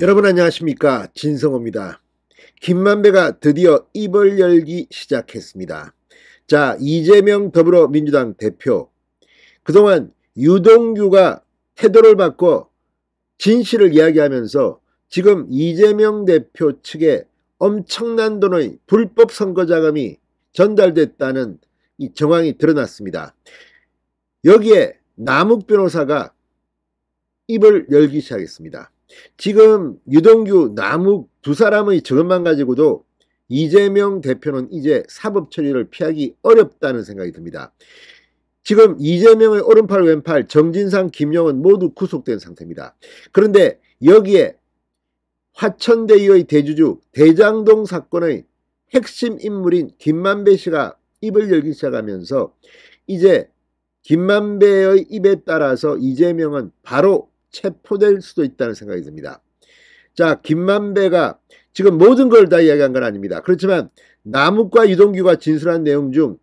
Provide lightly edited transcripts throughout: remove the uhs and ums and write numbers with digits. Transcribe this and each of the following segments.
여러분 안녕하십니까, 진성호입니다. 김만배가 드디어 입을 열기 시작했습니다. 자, 이재명 더불어민주당 대표, 그동안 유동규가 태도를 바꿔 진실을 이야기하면서 지금 이재명 대표 측에 엄청난 돈의 불법 선거 자금이 전달됐다는 이 정황이 드러났습니다. 여기에 남욱 변호사가 입을 열기 시작했습니다. 지금 유동규, 남욱 두 사람의 저것만 가지고도 이재명 대표는 이제 사법 처리를 피하기 어렵다는 생각이 듭니다. 지금 이재명의 오른팔 왼팔 정진상, 김용은 모두 구속된 상태입니다. 그런데 여기에 화천대유의 대주주 대장동 사건의 핵심 인물인 김만배 씨가 입을 열기 시작하면서 이제 김만배의 입에 따라서 이재명은 바로 체포될 수도 있다는 생각이 듭니다. 자, 김만배가 지금 모든 걸 다 이야기한 건 아닙니다. 그렇지만 남욱과 유동규가 진술한 내용 중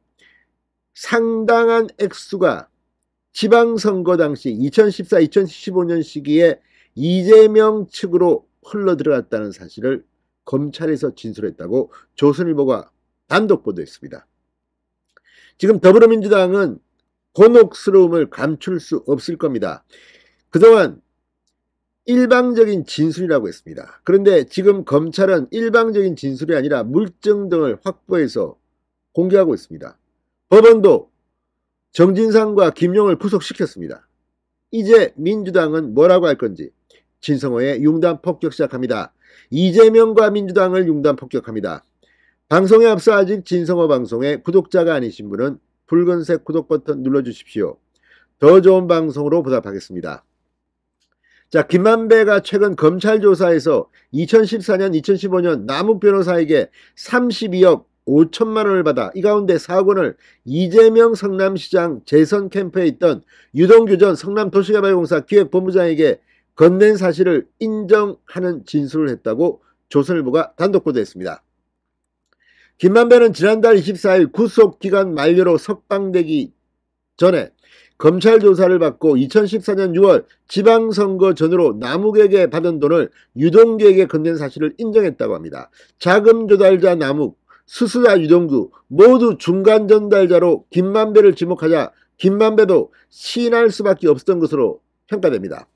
상당한 액수가 지방선거 당시 2014, 2015년 시기에 이재명 측으로 흘러들어갔다는 사실을 검찰에서 진술했다고 조선일보가 단독 보도했습니다. 지금 더불어민주당은 곤혹스러움을 감출 수 없을 겁니다. 그동안 일방적인 진술이라고 했습니다. 그런데 지금 검찰은 일방적인 진술이 아니라 물증 등을 확보해서 공개하고 있습니다. 법원도 정진상과 김용을 구속시켰습니다. 이제 민주당은 뭐라고 할 건지. 진성호의 융단 폭격 시작합니다. 이재명과 민주당을 융단 폭격합니다. 방송에 앞서 아직 진성호 방송에 구독자가 아니신 분은 붉은색 구독 버튼 눌러주십시오. 더 좋은 방송으로 보답하겠습니다. 자, 김만배가 최근 검찰 조사에서 2014년, 2015년 남욱 변호사에게 32억 5천만 원을 받아 이 가운데 4억 원을 이재명 성남시장 재선 캠프에 있던 유동규 전 성남도시개발공사 기획본부장에게 건넨 사실을 인정하는 진술을 했다고 조선일보가 단독 보도했습니다. 김만배는 지난달 24일 구속기간 만료로 석방되기 전에 검찰 조사를 받고 2014년 6월 지방선거 전후로 남욱에게 받은 돈을 유동규에게 건넨 사실을 인정했다고 합니다. 자금 조달자 남욱, 수수자 유동규 모두 중간 전달자로 김만배를 지목하자 김만배도 시인할 수밖에 없었던 것으로 평가됩니다.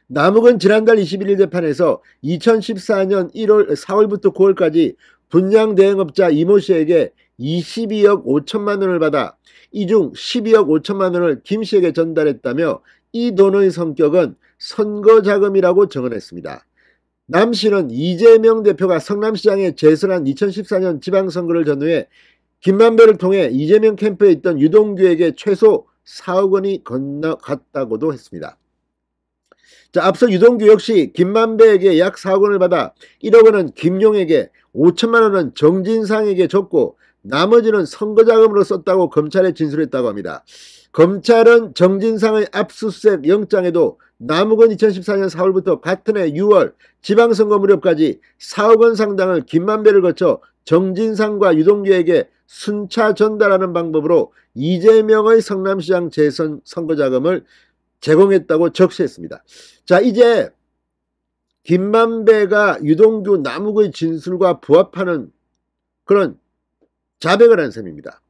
남욱은 지난달 21일 재판에서 2014년 4월부터 9월까지 분양 대행업자 이모 씨에게 22억 5천만 원을 받아 이 중 12억 5천만 원을 김 씨에게 전달했다며 이 돈의 성격은 선거자금이라고 정언했습니다. 남 씨는 이재명 대표가 성남시장에 재선한 2014년 지방선거를 전후해 김만배를 통해 이재명 캠프에 있던 유동규에게 최소 4억 원이 건너갔다고도 했습니다. 자, 앞서 유동규 역시 김만배에게 약 4억 원을 받아 1억 원은 김용에게, 5천만 원은 정진상에게 줬고 나머지는 선거자금으로 썼다고 검찰에 진술했다고 합니다. 검찰은 정진상의 압수수색 영장에도 남욱은 2014년 4월부터 같은 해 6월 지방선거 무렵까지 4억 원 상당을 김만배를 거쳐 정진상과 유동규에게 순차 전달하는 방법으로 이재명의 성남시장 재선 선거자금을 제공했다고 적시했습니다. 자, 이제 김만배가 유동규, 남욱의 진술과 부합하는 그런 자백을 한 셈입니다.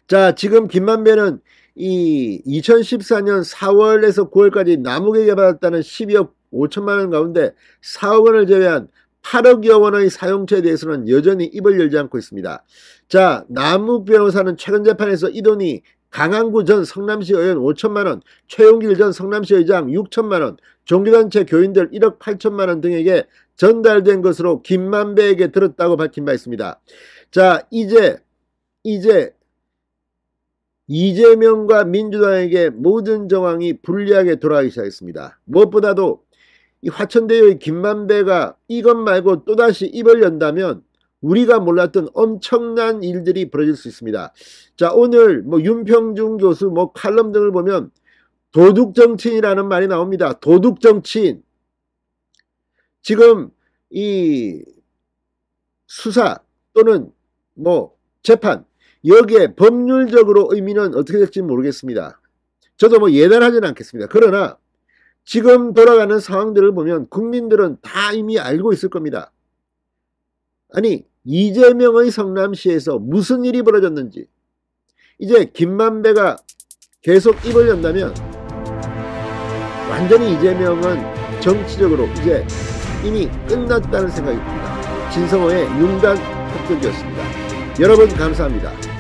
자, 지금 김만배는 이 2014년 4월에서 9월까지 남욱에게 받았다는 12억 5천만 원 가운데 4억 원을 제외한 8억여 원의 사용처에 대해서는 여전히 입을 열지 않고 있습니다. 자, 남욱 변호사는 최근 재판에서 이 돈이 강한구 전 성남시 의원 5천만 원, 최용길 전 성남시 의장 6천만 원, 종교단체 교인들 1억 8천만 원 등에게 전달된 것으로 김만배에게 들었다고 밝힌 바 있습니다. 자, 이제 이재명과 민주당에게 모든 정황이 불리하게 돌아가기 시작했습니다. 무엇보다도 이 화천대유의 김만배가 이것 말고 또다시 입을 연다면 우리가 몰랐던 엄청난 일들이 벌어질 수 있습니다. 자, 오늘 윤평중 교수 칼럼 등을 보면 도둑정치인이라는 말이 나옵니다. 도둑정치인. 지금 이 수사 또는 재판, 여기에 법률적으로 의미는 어떻게 될지 모르겠습니다. 저도 예단하지는 않겠습니다. 그러나 지금 돌아가는 상황들을 보면 국민들은 다 이미 알고 있을 겁니다. 아니, 이재명의 성남시에서 무슨 일이 벌어졌는지, 이제 김만배가 계속 입을 연다면 완전히 이재명은 정치적으로 이제 이미 끝났다는 생각이 듭니다. 진성호의 윤곽 폭격이었습니다. 여러분 감사합니다.